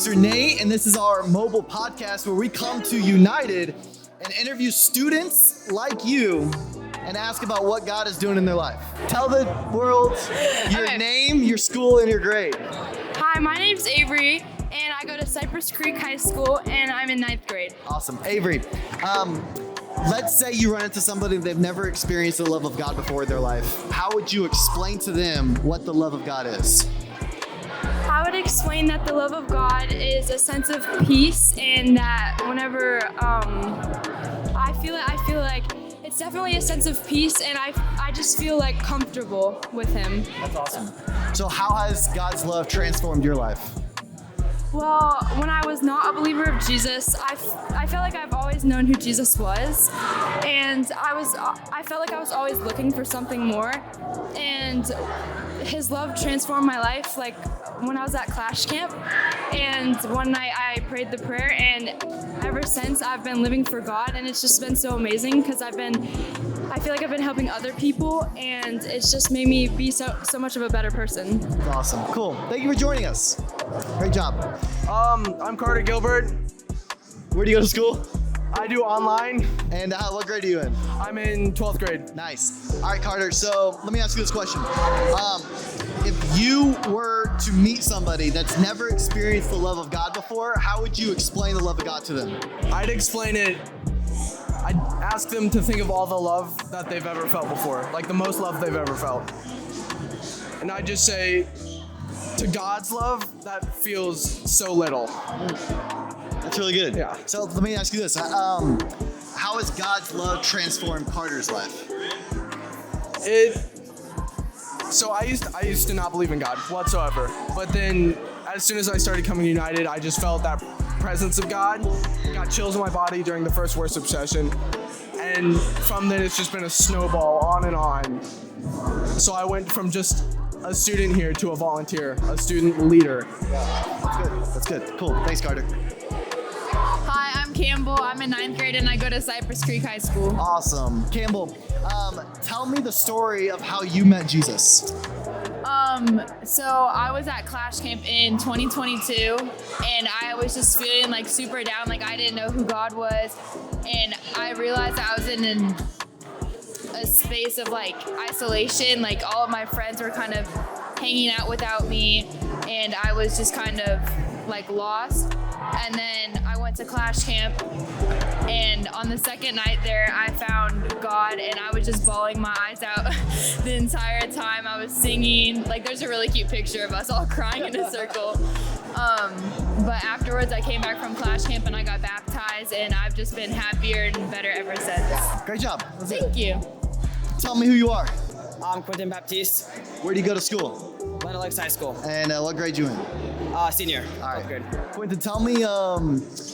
Pastor Nate, and this is our mobile podcast where we come to United and interview students like you and ask about what God is doing in their life. Tell the world your name, your school, and your grade. Hi, my name's Avery, and I go to Cypress Creek High School, and I'm in 9th grade. Awesome. Avery, let's say you run into somebody they've never experienced the love of God before in their life. How would you explain to them what the love of God is? I would explain that the love of God is a sense of peace, and that whenever I feel like it's definitely a sense of peace, and I just feel like comfortable with Him. That's awesome. So how has God's love transformed your life? Well, when I was not a believer of Jesus, I felt like I've always known who Jesus was, and I felt like I was always looking for something more, and His love transformed my life. Like when I was at Clash Camp, and one night I prayed the prayer, and ever since I've been living for God, and it's just been so amazing because I feel like I've been helping other people, and it's just made me be so much of a better person. That's awesome. Cool. Thank you for joining us. Great job. I'm Carter Gilbert. Where do you go to school? I do online. And what grade are you in? I'm in 12th grade. Nice. All right, Carter. So let me ask you this question. If you were to meet somebody that's never experienced the love of God before, how would you explain the love of God to them? I'd ask them to think of all the love that they've ever felt before, like the most love they've ever felt. And I'd just say, to God's love, that feels so little. That's really good. Yeah. So let me ask you this. How has God's love transformed Carter's life? So I used to not believe in God whatsoever. But then as soon as I started coming to United, I just felt that presence of God. Got chills in my body during the first worship session. And from then it's just been a snowball on and on. So I went from just a student here to a volunteer, a student leader. Yeah, that's good. Cool. Thanks, Carter. Hi, I'm Campbell. I'm in 9th grade, and I go to Cypress Creek High School. Awesome. Campbell, tell me the story of how you met Jesus. So I was at Clash Camp in 2022, and I was just feeling like super down, like I didn't know who God was, and I realized that I was in a space of like isolation, like all of my friends were kind of hanging out without me, and I was just kind of like lost. And then I went to Clash Camp, and on the second night there I found God, and I was just bawling my eyes out the entire time. I was singing, like there's a really cute picture of us all crying in a circle. But afterwards I came back from Clash Camp and I got baptized, and I've just been happier and better ever since. Great job. Thank you. Tell me who you are. I'm Quentin Baptiste, Where do you go to school? Glen Lakes High School, And what grade you in? senior. All right. 12th grade. Quentin, tell me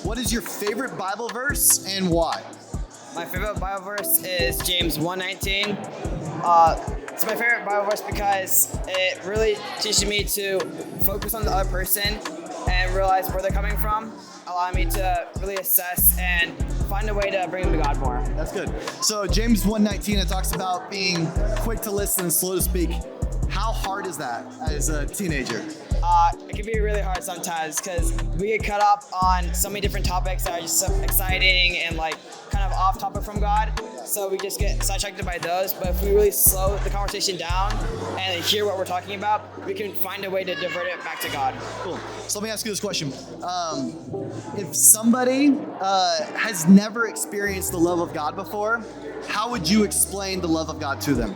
what is your favorite Bible verse and why? My favorite Bible verse is James 1:19. It's my favorite Bible verse because it really teaches me to focus on the other person and realize where they're coming from, allowing me to really assess and find a way to bring them to God more. That's good. So James 1:19, it talks about being quick to listen and slow to speak. How hard is that as a teenager? It can be really hard sometimes because we get caught up on so many different topics that are just so exciting and like kind of off topic from God. So we just get sidetracked by those. But if we really slow the conversation down and hear what we're talking about, we can find a way to divert it back to God. Cool. So let me ask you this question. If somebody has never experienced the love of God before, how would you explain the love of God to them?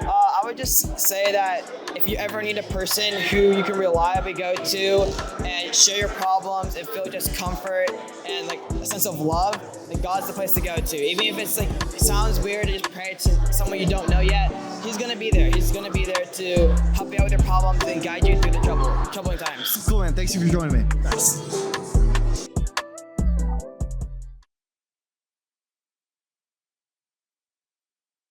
I would just say that if you ever need a person who you can reliably go to and share your problems and feel just comfort and like a sense of love, then God's the place to go to. Even if it's like it sounds weird to just pray to someone you don't know yet, He's gonna be there. He's gonna be there to help you out with your problems and guide you through the troubling times. Cool, man. Thanks for joining me. Thanks.